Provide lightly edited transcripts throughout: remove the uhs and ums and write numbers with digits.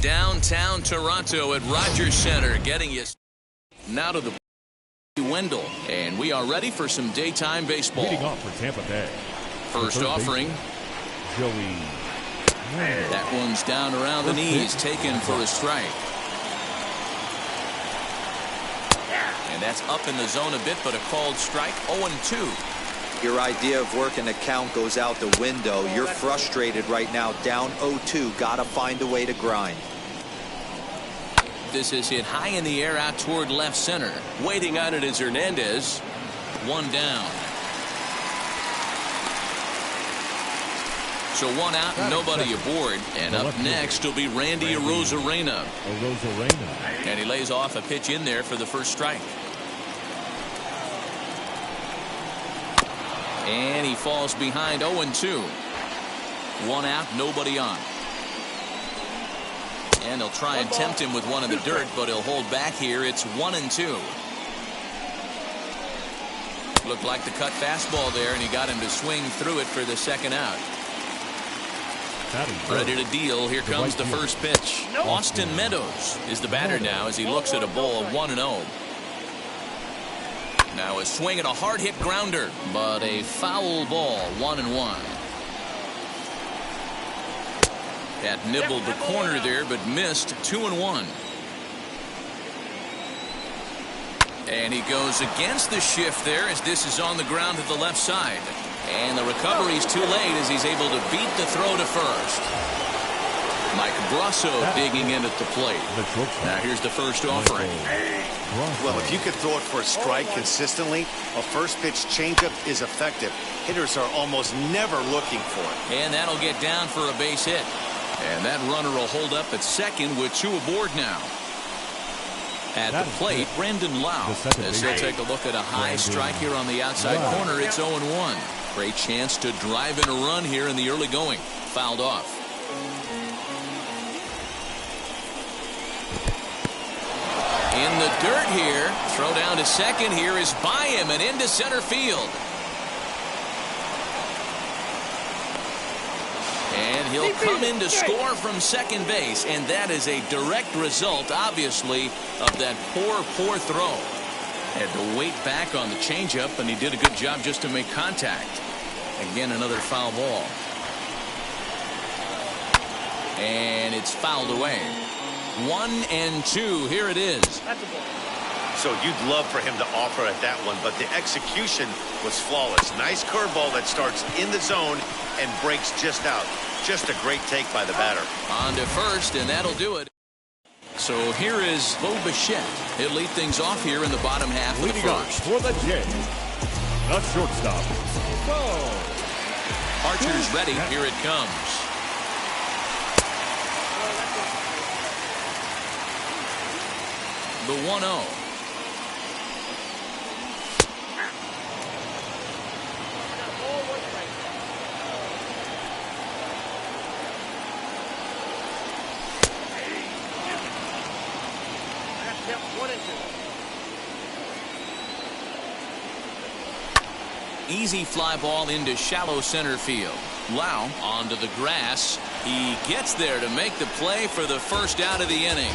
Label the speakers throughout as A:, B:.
A: Downtown Toronto at Rogers Center, getting you now to the Wendell, and we are ready for some daytime baseball.
B: Leading off for Tampa Bay.
A: First offering,
B: Joey.
A: That one's down around the knees, taken for a strike. And that's up in the zone a bit, but a called strike. 0-2.
C: Your idea of working the count goes out the window. You're frustrated right now, down 0-2. Gotta find a way to grind.
A: This is hit high in the air out toward left center. Waiting on it is Hernandez. One down. So one out, nobody aboard. And up next will be Randy Arozarena. And he lays off a pitch in there for the first strike. And he falls behind 0-2. One out, nobody on. And they'll try and tempt him with one in the dirt, but he'll hold back here. It's 1-2. Looked like the cut fastball there, and he got him to swing through it for the second out. Ready to deal. Here comes the first pitch. Austin Meadows is the batter now as he looks at a ball 1-0. Now a swing at a hard hit grounder, but a foul ball. 1-1. That nibbled the corner there, but missed. 2-1. And he goes against the shift there as this is on the ground to the left side. And the recovery is too late as he's able to beat the throw to first. Mike Grosso digging in at the plate. Now here's the first offering.
D: Well, if you could throw it for a strike consistently, a first pitch changeup is effective. Hitters are almost never looking for it.
A: And that'll get down for a base hit. And that runner will hold up at second with two aboard now. At the plate, Brandon Lau, as he'll take a look at a high strike here on the outside corner. It's 0-1. Great chance to drive in a run here in the early going. Fouled off. In the dirt here. Throw down to second here is by him and into center field. And he'll come in to score from second base, and that is a direct result, obviously, of that poor throw. Had to wait back on the changeup, and he did a good job just to make contact. Again, another foul ball. And it's fouled away. 1-2. Here it is.
D: So you'd love for him to offer at that one, but the execution was flawless. Nice curveball that starts in the zone and breaks just out. Just a great take by the batter.
A: On to first, and that'll do it. So here is Bo Bichette. He'll lead things off here in the bottom half of the first.
B: For the Jays, the shortstop, Bo.
A: Archer's ready. Here it comes. The 1-0. Easy fly ball into shallow center field. Lau onto the grass. He gets there to make the play for the first out of the inning.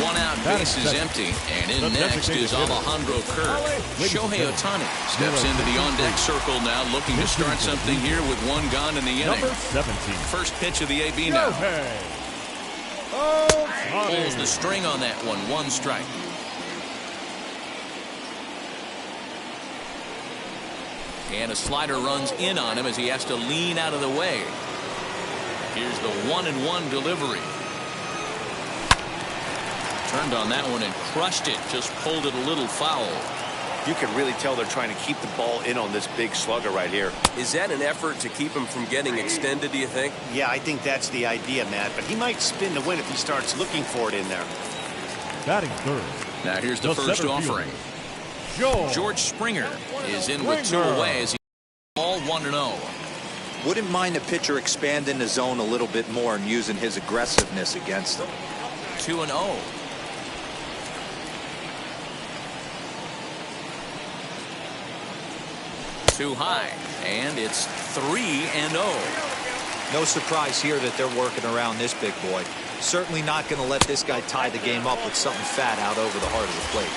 A: One out, base is empty, and in next is Alejandro Kirk. Shohei Ohtani steps into the on-deck circle now, looking to start something here with one gone in the inning.
B: Number 17.
A: First pitch of the AB now. Pulls the string on that one. One strike. And a slider runs in on him as he has to lean out of the way. Here's the 1-1 delivery. Turned on that one and crushed it. Just pulled it a little foul.
D: You can really tell they're trying to keep the ball in on this big slugger right here.
E: Is that an effort to keep him from getting extended, do you think?
D: Yeah, I think that's the idea, Matt. But he might spin to win if he starts looking for it in there.
B: Batting third.
A: Now here's the first offering. George Springer is in with two away as he all 1-0.
C: Wouldn't mind a pitcher expanding the zone a little bit more and using his aggressiveness against them.
A: 2-0. Too high, and it's 3-0.
C: No surprise here that they're working around this big boy. Certainly not going to let this guy tie the game up with something fat out over the heart of the plate.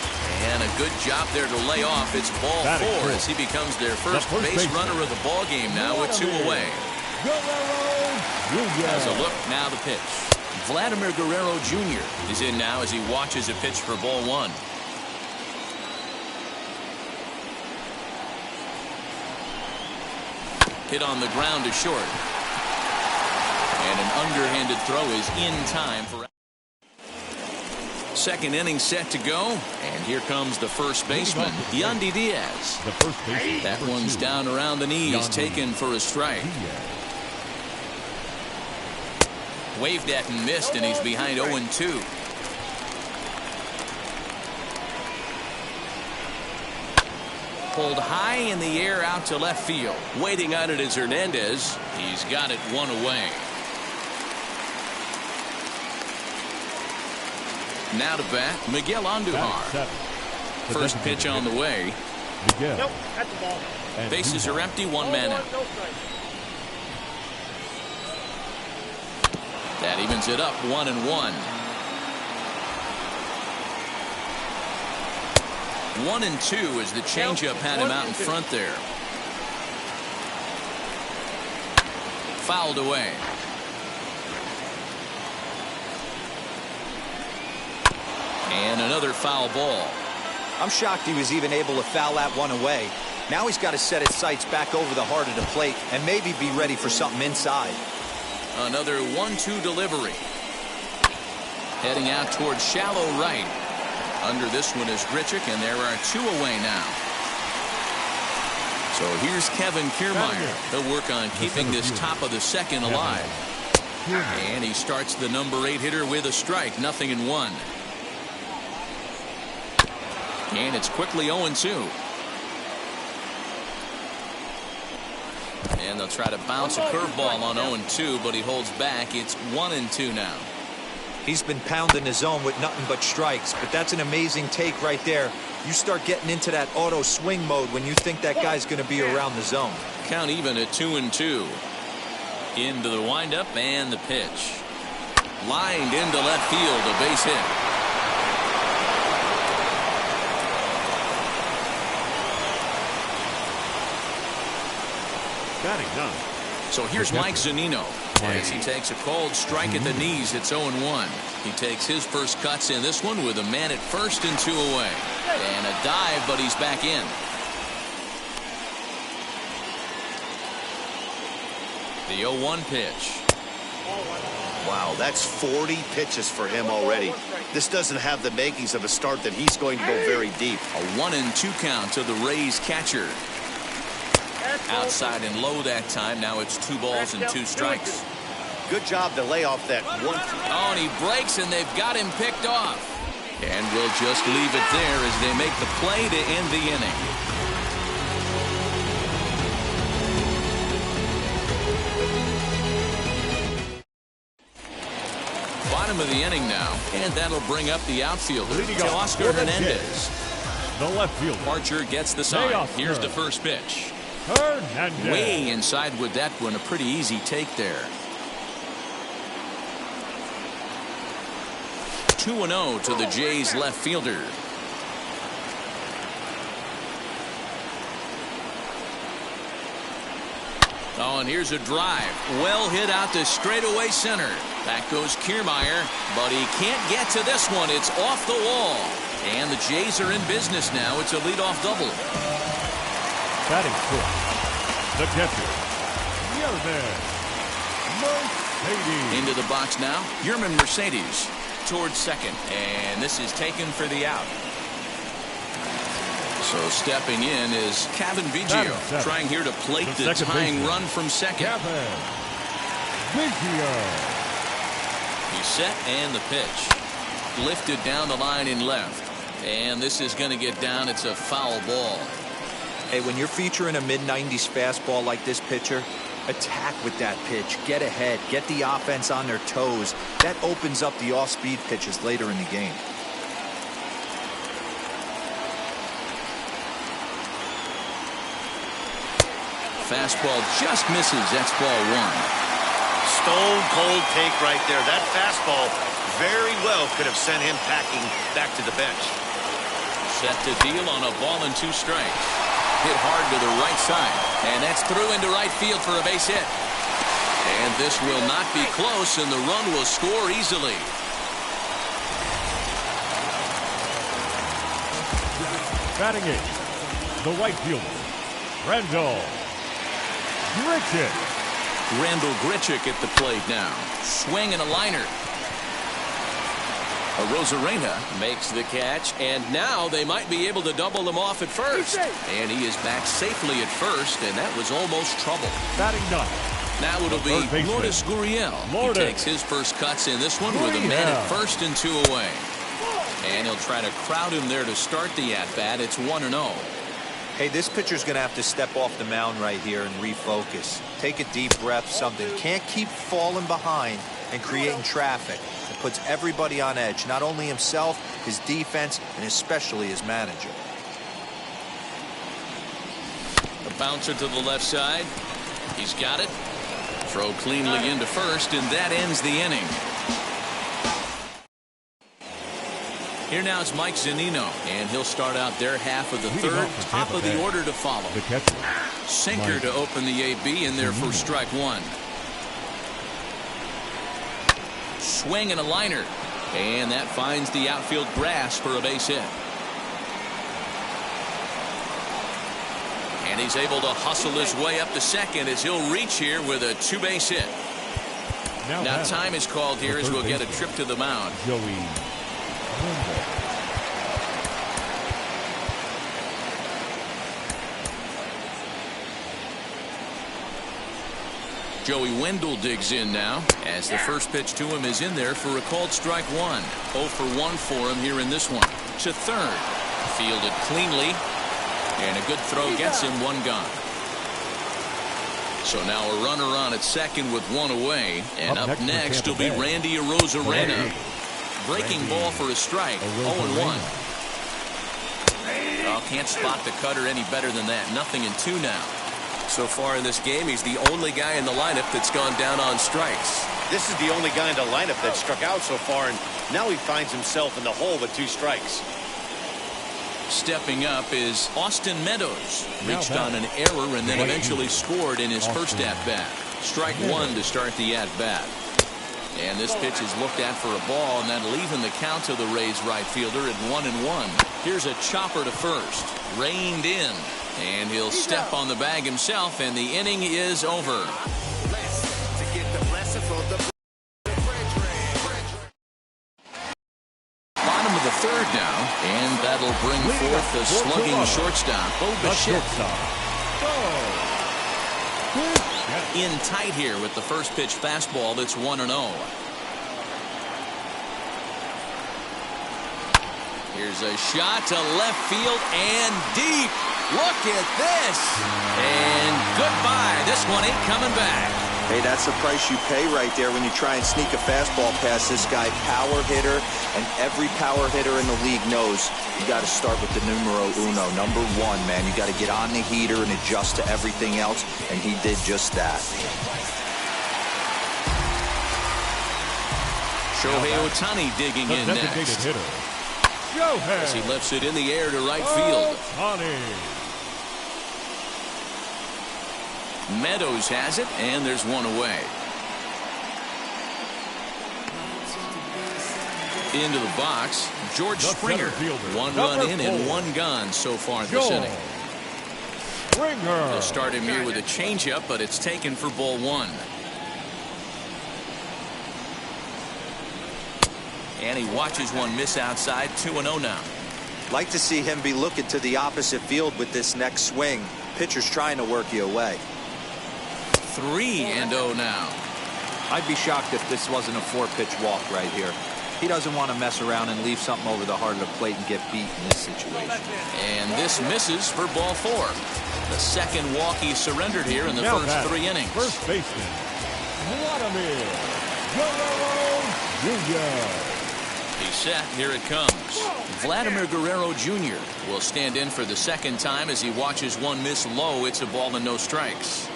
A: And a good job there to lay off. It's ball four as he becomes their first base runner of the ball game now with two away. As a look, now the pitch. Vladimir Guerrero Jr. is in now as he watches a pitch for ball one. Hit on the ground to short. And an underhanded throw is in time for. Second inning set to go. And here comes the first baseman, Yandy Diaz. That one's down around the knees, taken for a strike. Waved at and missed, and he's behind 0-2. Pulled high in the air out to left field. Waiting on it is Hernandez. He's got it one away. Now to bat, Miguel Andujar. First pitch on the way.
B: Nope,
D: that's the ball.
A: Bases are empty, one man out. That evens it up, 1-1. 1-2 as the changeup had him out in front there. Fouled away. And another foul ball.
C: I'm shocked he was even able to foul that one away. Now he's got to set his sights back over the heart of the plate and maybe be ready for something inside.
A: Another 1-2 delivery. Heading out towards shallow right. Under this one is Grichuk, and there are two away now. So here's Kevin Kiermaier. He'll work on keeping this top of the second alive. And he starts the number 8 hitter with a strike, 0-1. And it's quickly 0-2. And they'll try to bounce a curveball on 0-2, but he holds back. It's 1-2 now.
C: He's been pounding the zone with nothing but strikes, but that's an amazing take right there. You start getting into that auto swing mode when you think that guy's going to be around the zone.
A: Count even at 2-2. Into the windup and the pitch. Lined into left field, a base hit.
B: Batting none.
A: So here's Mike Zunino as he takes a called strike at the knees. It's 0-1. He takes his first cuts in this one with a man at first and two away. And a dive, but he's back in. The 0-1 pitch.
D: Wow, that's 40 pitches for him already. This doesn't have the makings of a start that he's going to go very deep.
A: A 1-2 count to the Rays catcher. Outside and low that time. Now it's 2 balls and 2 strikes.
D: Good job to lay off that one.
A: Oh, and he breaks, and they've got him picked off. And we'll just leave it there as they make the play to end the inning. Bottom of the inning now, and that'll bring up the outfielder, Teoscar Hernandez.
B: The left fielder.
A: Archer gets the sign. Here's the first pitch.
B: Hernandez.
A: Way inside with that one. A pretty easy take there. 2-0 to the Jays left fielder. Oh, and here's a drive. Well hit out to straightaway center. Back goes Kiermaier, but he can't get to this one. It's off the wall. And the Jays are in business now. It's a leadoff double.
B: Batting fourth, the catcher, Yerman Mercedes.
A: Into the box now, Yerman Mercedes towards second. And this is taken for the out. So stepping in is Kevin Biggio, trying here to plate the tying run from second.
B: Kevin Biggio.
A: He's set and the pitch. Lifted down the line in left. And this is going to get down. It's a foul ball.
C: Hey, when you're featuring a mid-90s fastball like this pitcher, attack with that pitch. Get ahead. Get the offense on their toes. That opens up the off-speed pitches later in the game.
A: Fastball just misses. That's ball one.
D: Stone cold take right there. That fastball very well could have sent him packing back to the bench.
A: Set to deal on a ball and 2 strikes. Hit hard to the right side. And that's through into right field for a base hit. And this will not be close, and the run will score easily.
B: Batting eighth, the right fielder, Randall Grichuk.
A: Randall Grichuk at the plate now. Swing and a liner. Arozarena makes the catch, and now they might be able to double them off at first. And he is back safely at first, and that was almost trouble.
B: Batting ninth.
A: Now it'll be Lourdes Gurriel. He takes his first cuts in this one with a man at first and 2 away. And he'll try to crowd him there to start the at-bat. It's 1-0.
C: Hey, this pitcher's going to have to step off the mound right here and refocus. Take a deep breath, something. Can't keep falling behind and creating traffic. It puts everybody on edge, not only himself, his defense, and especially his manager.
A: A bouncer to the left side. He's got it. Throw cleanly into first, and that ends the inning. Here now is Mike Zunino, and he'll start out their half of the third, top of the order to follow.
B: The catcher,
A: Sinker to open the AB in there for strike one. Swing and a liner, and that finds the outfield grass for a base hit. And he's able to hustle his way up to second as he'll reach here with a 2-base hit. Now time is called here as we'll get a trip to the mound. Joey Wendell digs in now as the first pitch to him is in there for a called strike one. 0 for 1 for him here in this one. To third. Fielded cleanly. And a good throw gets him 1 gone. So now a runner on at second with 1 away. And up next will be Randy Arozarena. Breaking ball for a strike. 0-1. Oh, can't spot the cutter any better than that. 0-2 now.
E: So far in this game, he's the only guy in the lineup that's gone down on strikes.
D: This is the only guy in the lineup that struck out so far, and now he finds himself in the hole with 2 strikes.
A: Stepping up is Austin Meadows. Reached on an error and then eventually scored in his first at-bat. Strike one to start the at-bat. And this pitch is looked at for a ball, and that'll even the count to the Rays right fielder at 1-1. Here's a chopper to first. Reined in. And he'll step on the bag himself, and the inning is over. Bottom of the third now, and that'll bring forth the slugging shortstop, Bo Bichette. In tight here with the first pitch fastball that's 1-0. Here's a shot to left field and deep. Look at this. And goodbye. This one ain't coming back.
C: Hey, that's the price you pay right there when you try and sneak a fastball past this guy. Power hitter, and every power hitter in the league knows you got to start with the numero uno, number 1, man. You got to get on the heater and adjust to everything else, and he did just that.
A: Shohei Ohtani digging in next.
B: Hitter.
A: As he lifts it in the air to right field.
B: Ohtani.
A: Meadows has it, and there's one away. Into the box, George Springer. One run in and one gone so far this inning. They'll start him here with a changeup, but it's taken for ball one. And he watches one miss outside. 2-0 now.
C: Like to see him be looking to the opposite field with this next swing. Pitcher's trying to work you away.
A: 3-0 now.
C: I'd be shocked if this wasn't a 4-pitch walk right here. He doesn't want to mess around and leave something over the heart of the plate and get beat in this situation.
A: And this misses for ball 4. The second walk he surrendered here in the first 3 innings.
B: First baseman, Vladimir Guerrero Jr.
A: He's set. Here it comes. Vladimir Guerrero Jr. will stand in for the second time as he watches one miss low. It's a ball and no strikes.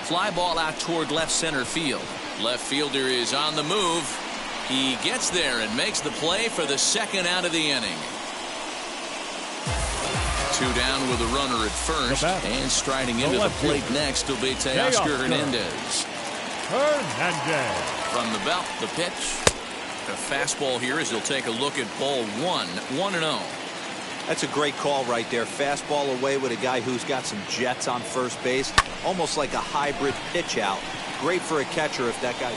A: Fly ball out toward left center field. Left fielder is on the move. He gets there and makes the play for the second out of the inning. 2 down with a runner at first, and striding into the plate next will be Teoscar Hernandez. From the belt, the pitch. A fastball here as he'll take a look at ball 1. 1-0.
C: That's a great call right there. Fastball away with a guy who's got some jets on first base. Almost like a hybrid pitch out. Great for a catcher if that guy.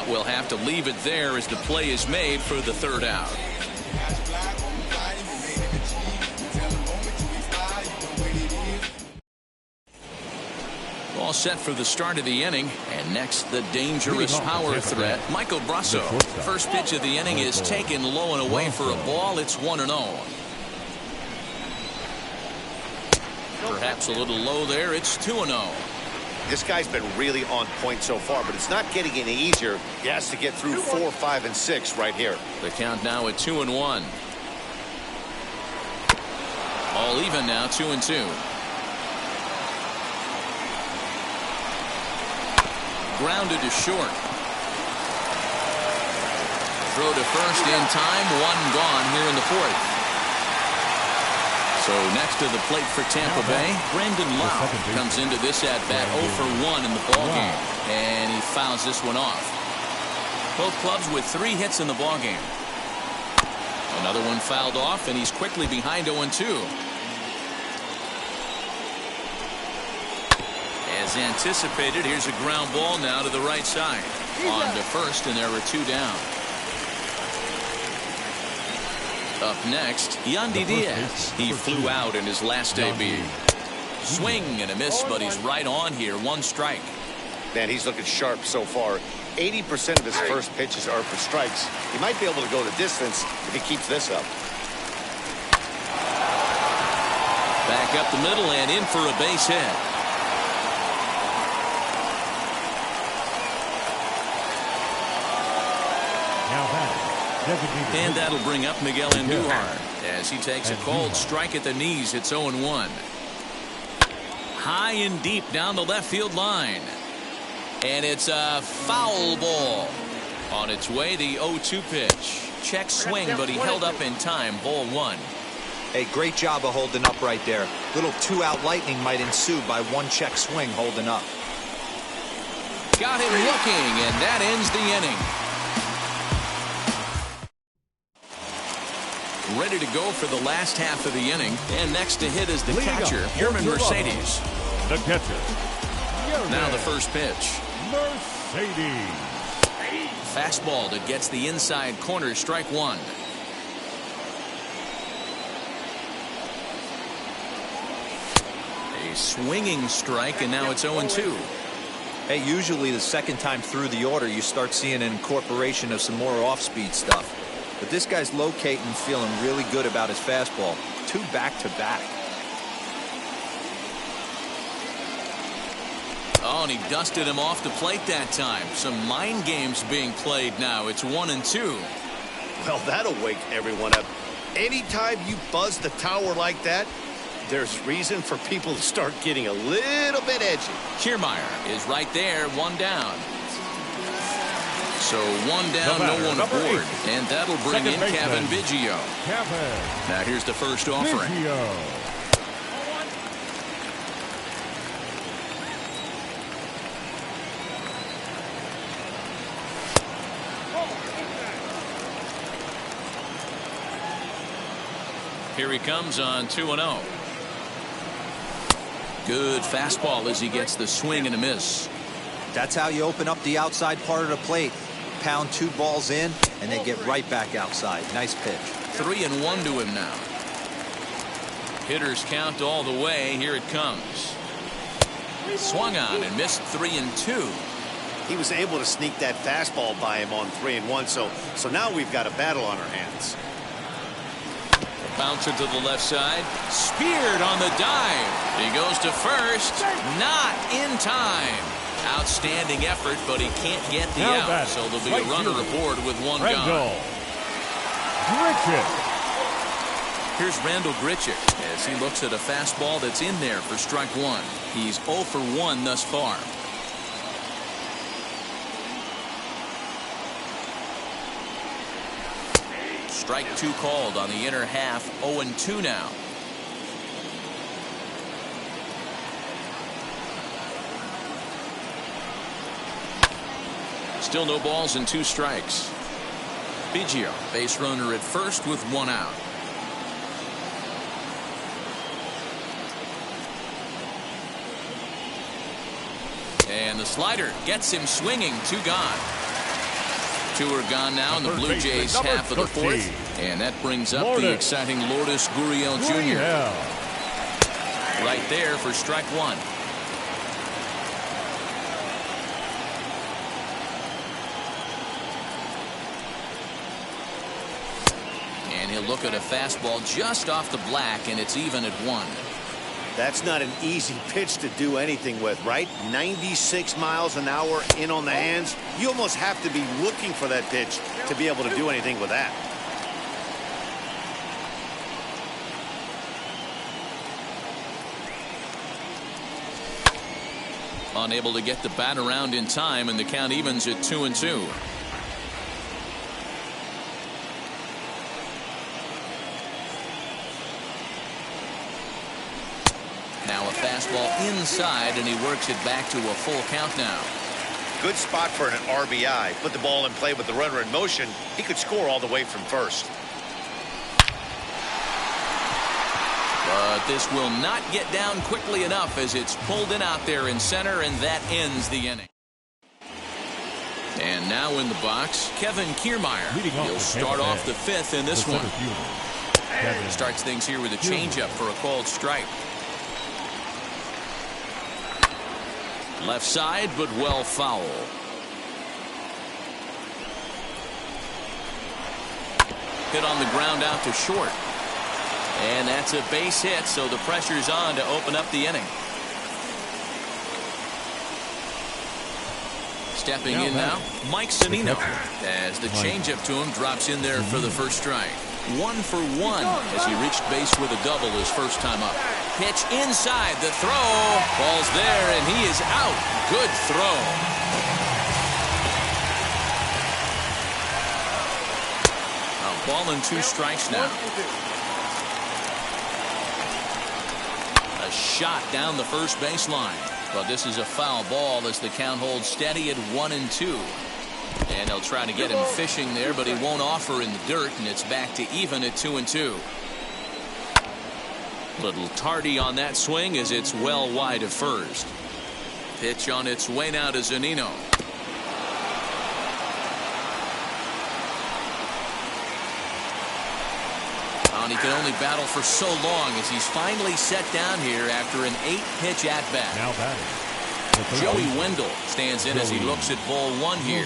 A: We'll have to leave it there as the play is made for the third out. All set for the start of the inning, and next the dangerous power threat, Michael Brasso. First pitch of the inning is taken low and away for a ball. It's 1-0. Perhaps a little low there. It's 2-0.
D: This guy's been really on point so far, but it's not getting any easier. He has to get through 4, 5, and 6 right here.
A: The count now at 2-1. All even now, 2-2. Grounded to short. Throw to first in time. One gone here in the fourth. So next to the plate for Tampa Bay, Brandon Lau comes into this at bat 0 for 1 in the ballgame, and he fouls this one off. Both clubs with 3 hits in the ballgame. Another one fouled off, and he's quickly behind 0-2. As anticipated, here's a ground ball now to the right side. On to first, and there are 2 down. Up next, Yandy Diaz. He flew out in his last debut. Swing and a miss, but he's right on here. 1 strike.
D: Man, he's looking sharp so far. 80% of his first pitches are for strikes. He might be able to go the distance if he keeps this up.
A: Back up the middle and in for a base hit. And that'll bring up Miguel Andujar as he takes a cold strike at the knees. It's 0-1. High and deep down the left field line. And it's a foul ball. On its way, the 0-2 pitch. Check swing, but he held up in time. Ball 1.
C: Hey, great job of holding up right there. Little 2-out lightning might ensue by 1 check swing holding up.
A: Got him looking, and that ends the inning. Ready to go for the last half of the inning. And next to hit is the catcher, Yermin Mercedes.
B: The catcher.
A: Now the first pitch.
B: Mercedes.
A: Fastball that gets the inside corner. Strike 1. A swinging strike, and now it's 0-2.
C: Hey, usually the second time through the order, you start seeing an incorporation of some more off-speed stuff. But this guy's locating and feeling really good about his fastball. 2 back-to-back.
A: Oh, and he dusted him off the plate that time. Some mind games being played now. It's 1-2.
D: Well, that'll wake everyone up. Anytime you buzz the tower like that, there's reason for people to start getting a little bit edgy.
A: Kiermaier is right there. 1 down. So one down, no one aboard. And that'll bring in Kevin Biggio. Now here's the first offering. Here he comes on 2-0. Good fastball as he gets the swing and a miss.
C: That's how you open up the outside part of the plate. Pound 2 balls in and then get right back outside. Nice pitch.
A: 3-1 to him now. Hitters count all the way. Here it comes. Swung on and missed 3-2.
D: He was able to sneak that fastball by him on 3-1. So now we've got a battle on our hands.
A: Bouncer to the left side. Speared on the dive. He goes to first. Not in time. Outstanding effort, but he can't get the out. So there'll be a runner aboard with one gone. Here's Randall Grichuk as he looks at a fastball that's in there for strike 1. He's 0 for 1 thus far. Strike 2 called on the inner half. 0-2 now. Still no balls and 2 strikes. Biggio, base runner at first with 1 out. And the slider gets him swinging. 2 gone. 2 are gone now in the Blue Jays half of the 4th. And that brings up the exciting Lourdes Gurriel Jr. Right there for strike 1. And he'll look at a fastball just off the black, and it's even at 1.
D: That's not an easy pitch to do anything with, right? 96 miles an hour in on the hands. You almost have to be looking for that pitch to be able to do anything with that.
A: Unable to get the bat around in time, and the count evens at 2-2. Now a fastball inside, and he works it back to a full count now.
D: Good spot for an RBI. Put the ball in play with the runner in motion. He could score all the way from first.
A: But this will not get down quickly enough as it's pulled in out there in center, and that ends the inning. And now in the box, Kevin Kiermaier. He'll start off the 5th in this one. Starts things here with a changeup for a called strike. Left side, but well foul. Hit on the ground out to short. And that's a base hit, so the pressure's on to open up the inning. Stepping in now, Mike Zunino, as the changeup to him drops in there for the first strike. 1 for 1 as he reached base with a double his first time up. Pitch inside, the throw. Ball's there, and he is out. Good throw. A ball and 2 strikes now. A shot down the first baseline. But this is a foul ball as the count holds steady at 1-2. And they'll try to get him fishing there, but he won't offer in the dirt, and it's back to even at 2-2. Little tardy on that swing as it's well wide of first. Pitch on its way now to Zunino. And he can only battle for so long as he's finally set down here after an 8-pitch at-bat.
B: Now batting.
A: Joey Wendell stands in as he looks at ball 1 here.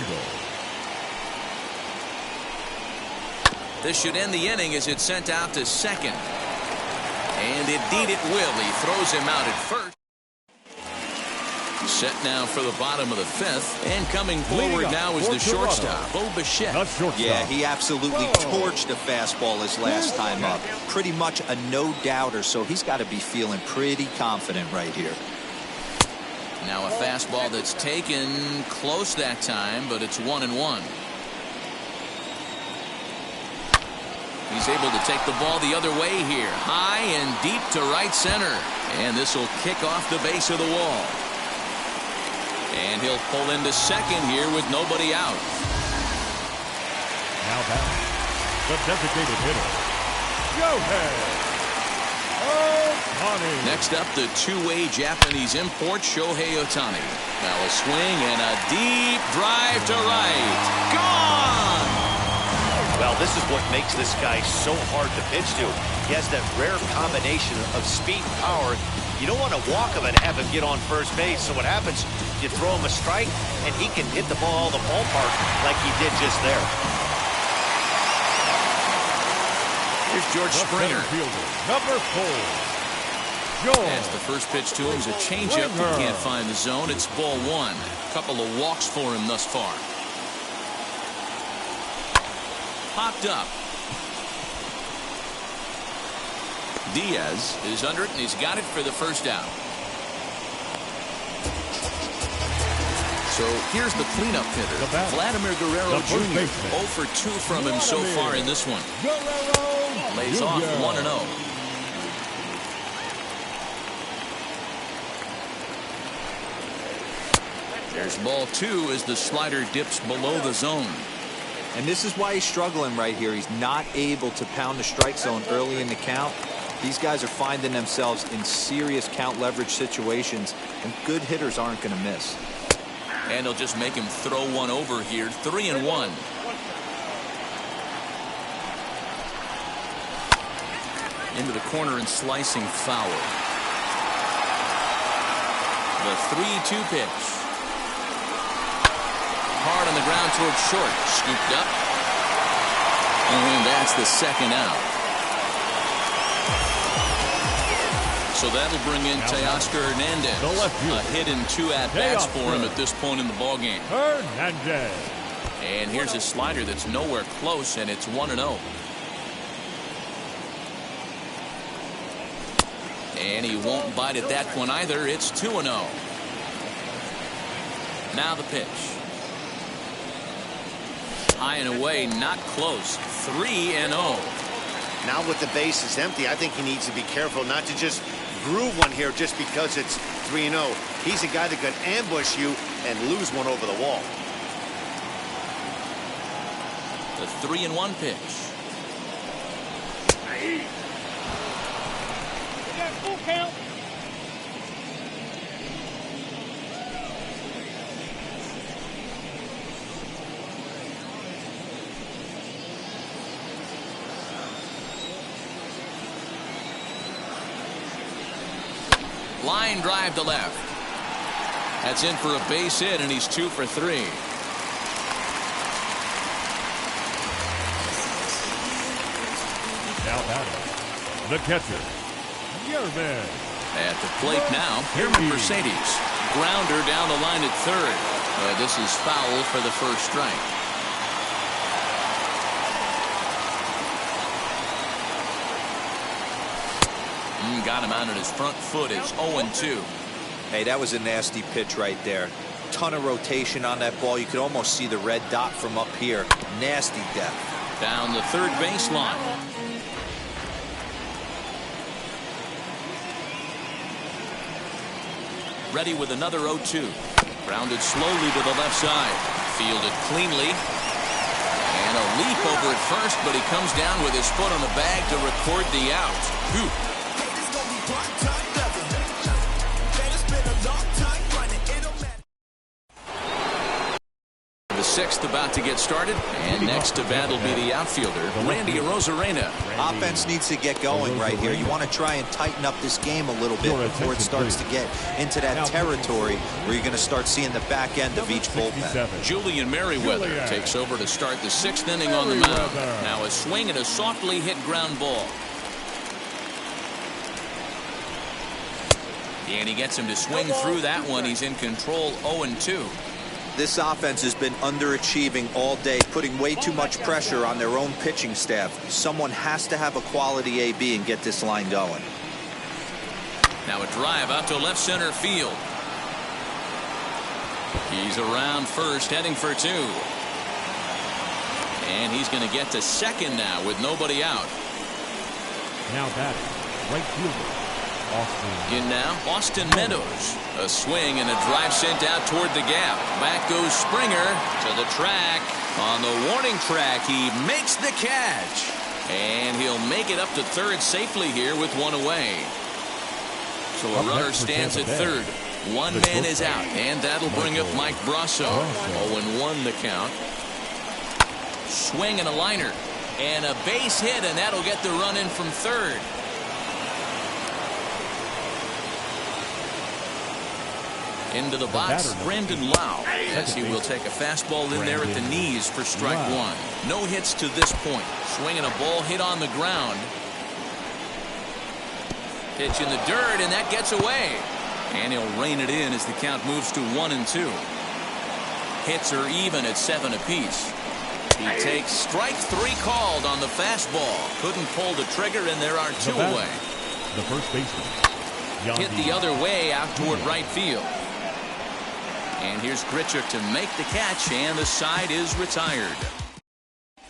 A: This should end the inning as it's sent out to second. And indeed it will. He throws him out at first. Set now for the bottom of the 5th. And coming forward now is the shortstop, Bo Bichette.
C: Yeah, he absolutely torched the fastball his last time up. Pretty much a no-doubter, so he's got to be feeling pretty confident right here.
A: Now a fastball that's taken close that time, but it's 1-1. He's able to take the ball the other way here. High and deep to right center. And this will kick off the base of the wall. And he'll pull into second here with nobody out.
B: Now back, the designated hitter, Shohei Ohtani.
A: Next up, the two-way Japanese import, Shohei Ohtani. Now a swing and a deep drive to right. Gone!
D: Well, this is what makes this guy so hard to pitch to. He has that rare combination of speed and power. You don't want to walk him and have him get on first base. So what happens, you throw him a strike, and he can hit the ball the ballpark like he did just there.
A: Here's George Springer.
B: Fielder, number 4.
A: As the first pitch to him is a changeup that can't find the zone. It's ball 1. A couple of walks for him thus far. Popped up. Diaz is under it, and he's got it for the first out. So here's the cleanup hitter, Vladimir Guerrero Jr. 0 for 2 from him so far in this one. Lays off 1-0. There's ball 2 as the slider dips below the zone.
C: And this is why he's struggling right here. He's not able to pound the strike zone early in the count. These guys are finding themselves in serious count leverage situations, and good hitters aren't going to miss.
A: And they'll just make him throw one over here. 3-1. Into the corner and slicing foul. The 3-2 pitch. Hard on the ground towards short. Scooped up. And that's the second out. So that'll bring in Teoscar Hernandez. A hit and 2 at-bats for him at this point in the ballgame.
B: Hernandez.
A: And here's a slider that's nowhere close, and it's 1-0. And he won't bite at that one either. It's 2-0. Now the pitch. High and away, not close. 3-0.
D: Now with the bases empty, I think he needs to be careful not to just groove one here just because it's 3-0. He's a guy that could ambush you and lose one over the wall.
A: The 3-1 pitch.
B: Full count.
A: Line drive to left. That's in for a base hit, and he's 2 for 3.
B: Now batting, the catcher, Yerman.
A: At the plate now, Yerman Mercedes. Grounder down the line at third. This is foul for the first strike. Got him out on his front foot. It's 0-2.
C: Hey, that was a nasty pitch right there. Ton of rotation on that ball. You could almost see the red dot from up here. Nasty depth.
A: Down the third baseline. Ready with another 0-2. Grounded slowly to the left side. Fielded cleanly. And a leap over at first, but he comes down with his foot on the bag to record the out. Whew. The sixth about to get started, and next to bat will be the outfielder, Randy Arozarena.
C: Offense needs to get going right here. You want to try and tighten up this game a little bit before it starts to get into that territory where you're going to start seeing the back end of each bullpen.
A: Julian Merriweather takes over to start the 6th inning on the mound. Now a swing and a softly hit ground ball. And he gets him to swing through that one. He's in control. 0-2.
C: This offense has been underachieving all day, putting way too much pressure on their own pitching staff. Someone has to have a quality AB and get this line going.
A: Now a drive out to left center field. He's around first, heading for two. And he's going to get to second now with nobody out.
B: Now batting, right fielder, Austin.
A: In now, Austin Meadows. A swing and a drive sent out toward the gap. Back goes Springer to the track. On the warning track, he makes the catch. And he'll make it up to third safely here with one away. So a runner stands at third. One man is out, and that'll bring up Mike Brasso. 0-1 the count. Swing and a liner. And a base hit, and that'll get the run in from third. Into the box, Brandon Lau, as he will take a fastball in there at the knees for strike one. No hits to this point. Swinging a ball hit on the ground. Pitch in the dirt, and that gets away. And he'll rein it in as the count moves to 1-2. Hits are even at 7 apiece. He takes strike three called on the fastball. Couldn't pull the trigger, and there are two away.
B: The first baseman.
A: Hit the other way out toward right field. And here's Grichuk to make the catch, and the side is retired.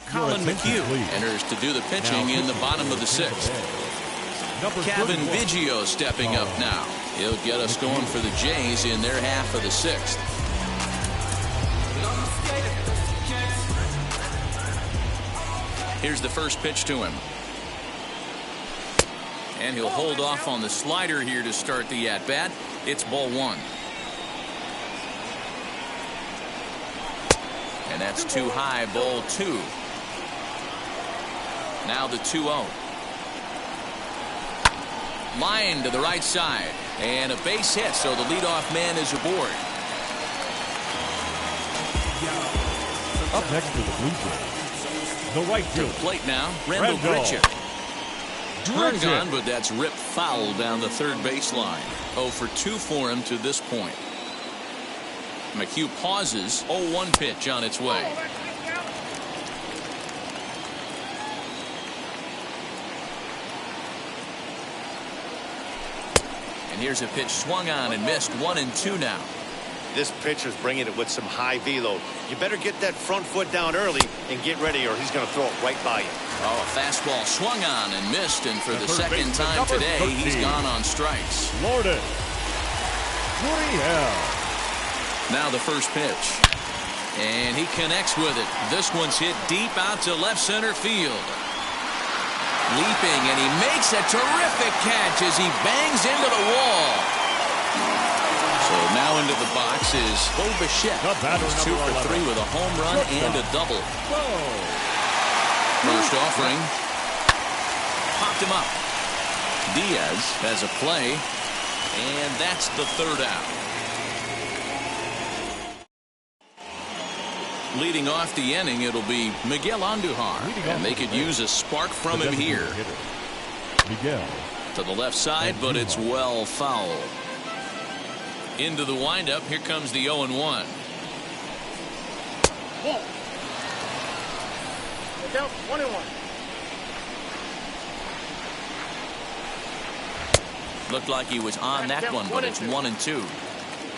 A: Colin McHugh enters to do the pitching in the bottom of the sixth. Kevin Biggio stepping up now. He'll get us going for the Jays in their half of the sixth. Here's the first pitch to him. And he'll hold off on the slider here to start the at-bat. It's ball one. And that's too high, ball two. Now the 2-0. Line to the right side. And a base hit, so the leadoff man is aboard.
B: Up next to the Blue Jays, the right
A: To the
B: fielder.
A: plate now, Randall Grichuk. Turned on, but that's ripped foul down the third baseline. 0 for 2 for him to this point. McHugh pauses. 0-1 pitch on its way. And here's a pitch swung on and missed. 1-2 now.
D: This pitcher's bringing it with some high velo. You better get that front foot down early and get ready, or he's going to throw it right by you.
A: Oh, a fastball swung on and missed, and for the second time today, he's gone on strikes.
B: Lourdes Gurriel.
A: Now the first pitch. And he connects with it. This one's hit deep out to left center field. Leaping, and he makes a terrific catch as he bangs into the wall. So now into the box is Bo Bichette. He's 2 for 3 with a home run and a double. First offering. Popped him up. Diaz has a play. And that's the third out. Leading off the inning, it'll be Miguel Andujar. And they could use a spark from him here.
B: Miguel.
A: To the left side, but it's well foul. Into the windup, here comes the 0-1.
F: Down 21.
A: Looked like he was on that one, but it's 1-2.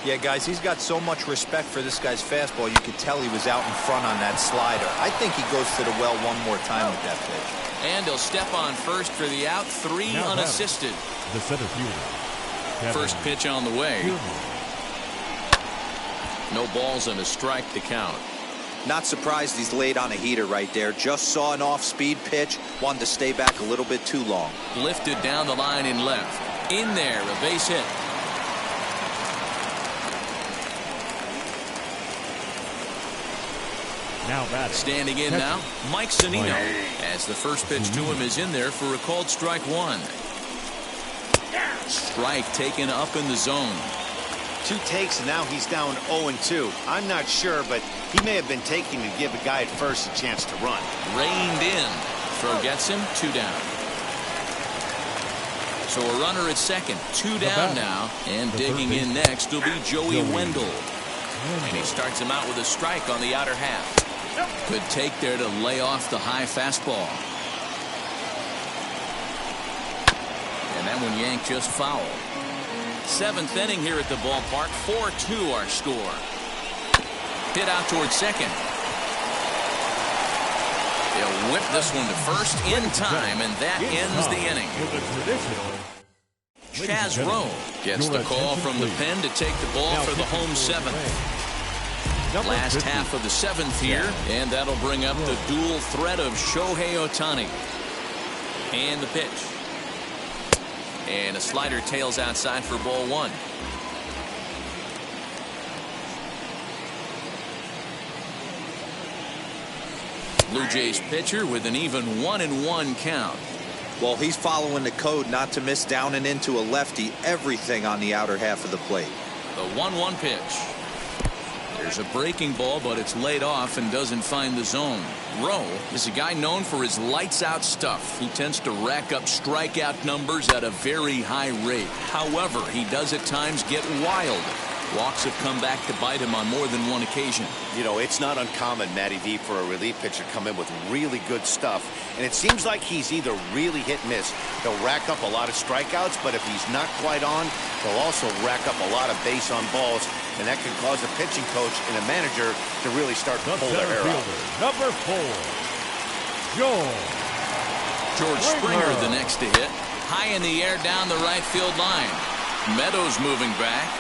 C: Yeah, guys, he's got so much respect for this guy's fastball. You could tell he was out in front on that slider. I think he goes to the well one more time with that pitch.
A: And he'll step on first for the out. 3
B: Now
A: unassisted.
B: The center fielder.
A: First pitch on the way. No balls and a strike to count.
C: Not surprised he's laid on a heater right there. Just saw an off-speed pitch. Wanted to stay back a little bit too long.
A: Lifted down the line in left. In there, a base hit.
B: Now batting.
A: Standing in now, Mike Zunino, as the first pitch to him is in there for a called strike one. Strike taken up in the zone.
D: 2 takes, and now he's down 0-2. I'm not sure, but he may have been taking to give a guy at first a chance to run.
A: Reined in. Throw gets him. 2 down. So a runner at second. 2 down now. And digging in next will be Joey Wendell. And he starts him out with a strike on the outer half. Good take there to lay off the high fastball. And that one yanked just foul. 7th inning here at the ballpark. 4-2 our score. hit out towards second. They'll whip this one to first in time, and that ends the inning. Chaz Rowe gets the call from the pen to take the ball for the home seventh. Last half of the seventh here, and that'll bring up the dual threat of Shohei Ohtani. And the pitch. And a slider tails outside for ball one. Blue Jays pitcher with an even 1-1 count.
C: Well, he's following the code not to miss down and into a lefty. Everything on the outer half of the plate.
A: The 1-1 pitch. There's a breaking ball, but it's laid off and doesn't find the zone. Rowe is a guy known for his lights-out stuff. He tends to rack up strikeout numbers at a very high rate. However, he does at times get wild. Walks have come back to bite him on more than one occasion.
D: You know, it's not uncommon, Matty V, for a relief pitcher to come in with really good stuff. And it seems like he's either really hit and miss. He'll rack up a lot of strikeouts, but if he's not quite on, he'll also rack up a lot of base on balls. And that can cause a pitching coach and a manager to really start to pull their hair out.
B: Number 4,
A: George Springer, the next to hit. High in the air down the right field line. Meadows moving back.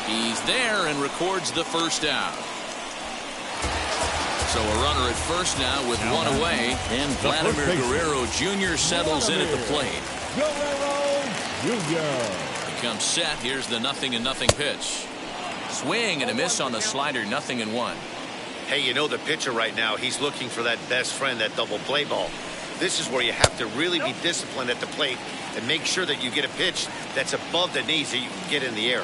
A: He's there and records the first out. So a runner at first now with one away, and Vladimir Guerrero Jr. settles in at the plate.
B: Guerrero Jr.
A: Becomes set. Here's the 0-0 pitch. Swing and a miss on the slider. 0-1.
D: Hey, you know the pitcher right now, he's looking for that best friend, that double play ball. This is where you have to really be disciplined at the plate and make sure that you get a pitch that's above the knees that you can get in the air.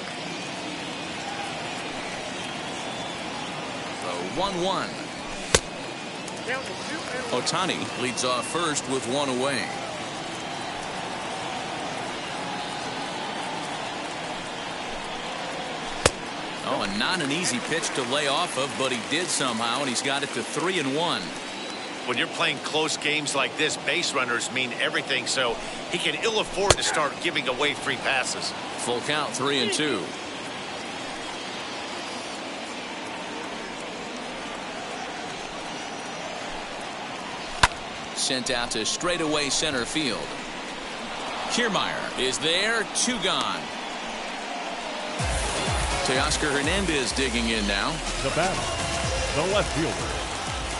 A: 1-1. Ohtani leads off first with one away. Oh, and not an easy pitch to lay off of, but he did somehow, and he's got it to 3-1.
D: When you're playing close games like this, base runners mean everything, so he can ill afford to start giving away free passes.
A: Full count, 3-2. Sent out to straightaway center field. Kiermaier is there, 2 gone. Teoscar Hernandez digging in now.
B: The batter, the left fielder,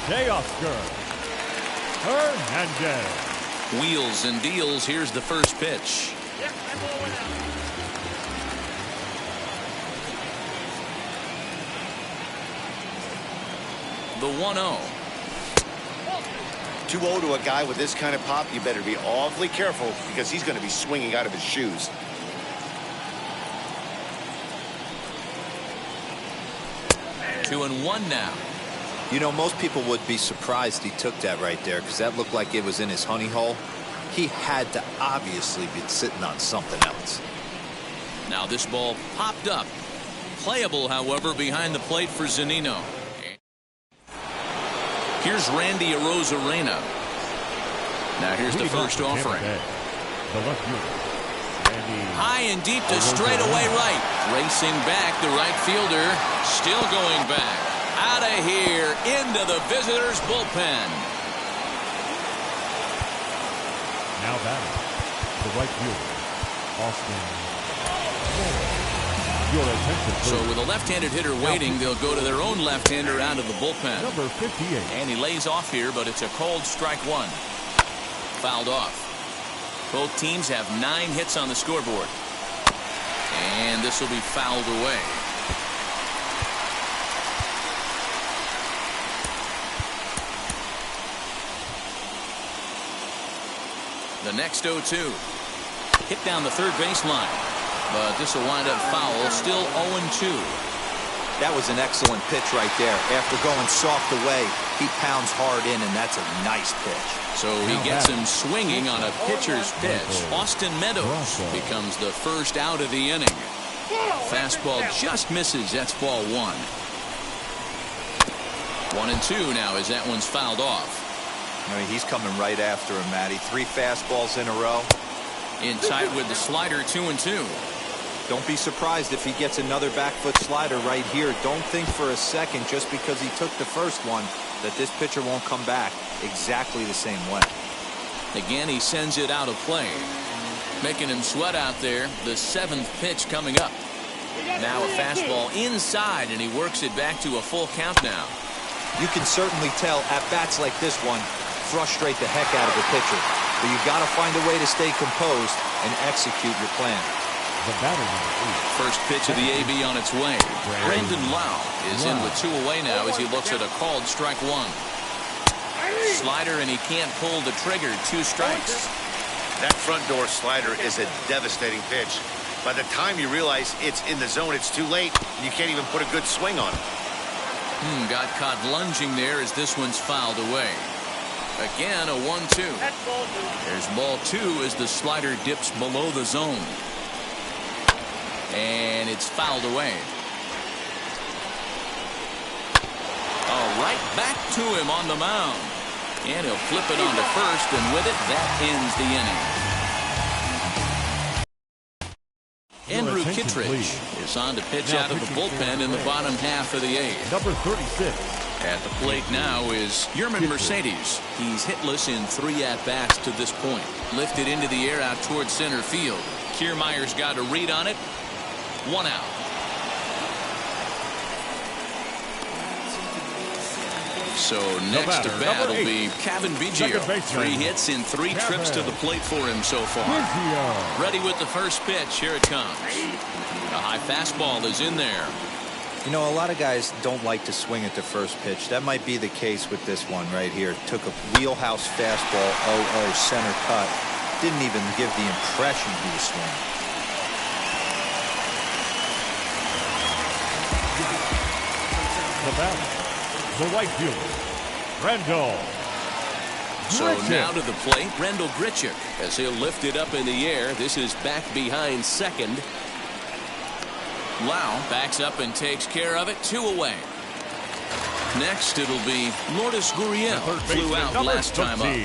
B: Teoscar Hernandez.
A: Wheels and deals. Here's the first pitch. The 1-0.
D: 2-0 to a guy with this kind of pop, you better be awfully careful because he's going to be swinging out of his shoes.
A: Two and one now.
C: You know, most people would be surprised he took that right there because that looked like it was in his honey hole. He had to obviously be sitting on something else.
A: Now this ball popped up. Playable, however, behind the plate for Zunino. Here's Randy Arozarena. Now here's the first offering.
B: The left fielder,
A: high and deep to straightaway right. Racing back, the right fielder still going back. Out of here into the visitors' bullpen.
B: Now batting, the right fielder, Austin. Your attention, please.
A: So with a left-handed hitter waiting, they'll go to their own left-hander out of the bullpen.
B: Number 58.
A: And he lays off here, but it's a cold strike one. Fouled off. Both teams have 9 hits on the scoreboard. And this will be fouled away. The next 0-2. Hit down the third baseline. But this will wind up foul. Still 0-2.
C: That was an excellent pitch right there. After going soft away, he pounds hard in, and that's a nice pitch.
A: So he gets him swinging on a pitcher's pitch. Austin Meadows becomes the first out of the inning. Fastball just misses. That's ball 1. 1-2 now as that one's fouled off.
C: I mean, he's coming right after him, Matty. 3 fastballs in a row.
A: In tight with the slider, 2-2.
C: Don't be surprised if he gets another back foot slider right here. Don't think for a second, just because he took the first one, that this pitcher won't come back exactly the same way.
A: Again, he sends it out of play, making him sweat out there. The 7th pitch coming up. Now a fastball inside, and he works it back to a full count now.
C: You can certainly tell at bats like this one frustrate the heck out of the pitcher, but you got to find a way to stay composed and execute your plan.
B: The batter
A: First pitch of the AB on its way. Brandon Lau is in with 2 away now as he looks at a called strike 1. Slider, and he can't pull the trigger. 2 strikes.
D: That front door slider is a devastating pitch. By the time you realize it's in the zone, it's too late. You can't even put a good swing on it.
A: Got caught lunging there as this one's fouled away. Again, a 1-2. There's ball 2 as the slider dips below the zone. And it's fouled away. Right back to him on the mound. And he'll flip it on to first, and with it, that ends the inning. Andrew Kittredge is on to pitch out of the bullpen in the bottom half of the 8th.
B: number 36.
A: At the plate now is Yerman Mercedes. He's hitless in 3 at-bats to this point. Lifted into the air out towards center field. Kiermaier's got a read on it. 1 out. So next to bat will be Kevin Biggio. 3 hits in 3 trips to the plate for him so far. Ready with the first pitch. Here it comes. A high fastball is in there.
C: You know, a lot of guys don't like to swing at the first pitch. That might be the case with this one right here. Took a wheelhouse fastball, 0-0 center cut. Didn't even give the impression he was swinging.
B: The batter, the right fielder, Randall.
A: So now to the plate, Randall Grichuk, as he'll lift it up in the air. This is back behind second. Lau backs up and takes care of it. 2 away. Next, it'll be Lourdes Gurriel. Flew out last time up.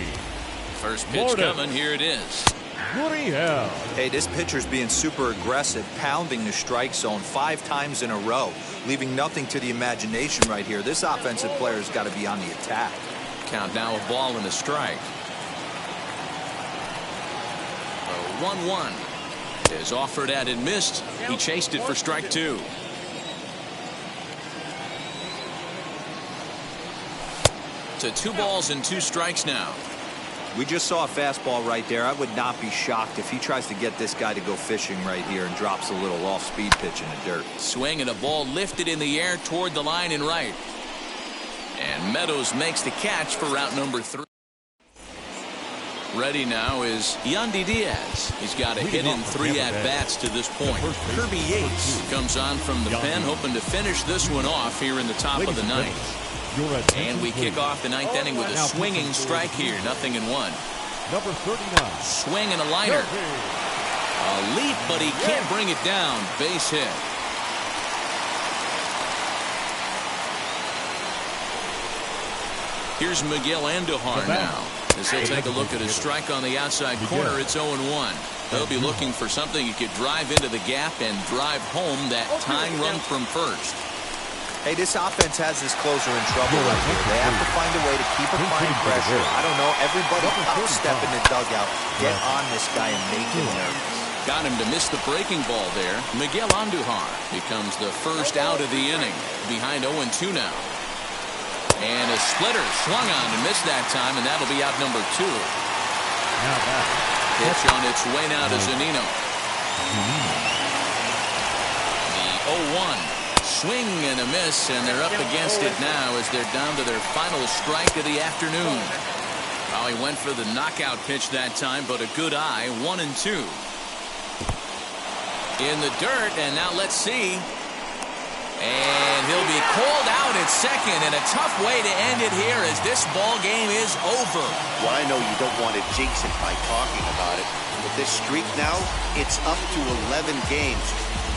A: First pitch coming. Here it is.
B: Gurriel.
C: Hey, this pitcher's being super aggressive, pounding the strike zone 5 times in a row, leaving nothing to the imagination right here. This offensive player's got to be on the attack.
A: Count now, a ball and a strike. 1-1 is offered at and missed. He chased it for strike 2. To 2 balls and 2 strikes now.
C: We just saw a fastball right there. I would not be shocked if he tries to get this guy to go fishing right here and drops a little off-speed pitch in the dirt.
A: Swing and a ball lifted in the air toward the line and right. And Meadows makes the catch for route number 3. Ready now is Yandy Diaz. He's got a hit in 3 at-bats to this point. Kirby Yates comes on from the pen, hoping to finish this one off here in the top of the 9th. And we kick off the 9th inning with a swinging strike here. 0-1.
B: Number 39.
A: Swing and a liner. A leap, but he can't bring it down. Base hit. Here's Miguel Andujar now, as he'll take a look at his strike on the outside corner. It's 0-1. He'll be looking for something he could drive into the gap and drive home that tying run from first.
C: Hey, this offense has this closer in trouble right here. They have to find a way to keep applying pressure. I don't know. Everybody step in the dugout. Get on this guy and make him nervous.
A: Got him to miss the breaking ball there. Miguel Andujar becomes the first out of the inning. Behind 0-2 now. And a splitter swung on and missed that time, and that'll be out number 2. Pitch on its way now to Zunino. The 0-1. Swing and a miss, and they're up against it now as they're down to their final strike of the afternoon. Well, he went for the knockout pitch that time, but a good eye. 1-2. In the dirt, and now let's see. And he'll be called out at second, and a tough way to end it here as this ball game is over.
D: Well, I know you don't want to jinx it by talking about it, but this streak now, it's up to 11 games.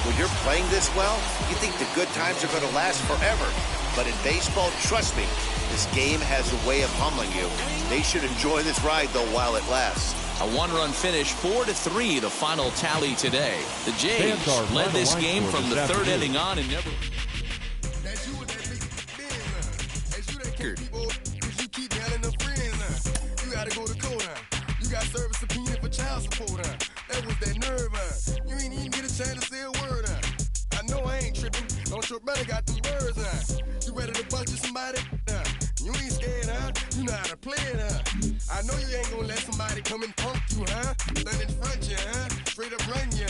D: When you're playing this well, you think the good times are going to last forever. But in baseball, trust me, this game has a way of humbling you. They should enjoy this ride, though, while it lasts.
A: A one-run finish, 4-3, the final tally today. The Jays led this game from the third inning on and never...
F: You gotta go to court, you got service subpoena for child support, that was that nerve, you ain't even get a chance to say a word, I know I ain't tripping, don't your brother got them birds, you ready to bust you somebody, you ain't scared, you know how to play it, I know you ain't gonna let somebody come and punk you, stand in front you, straight up run you,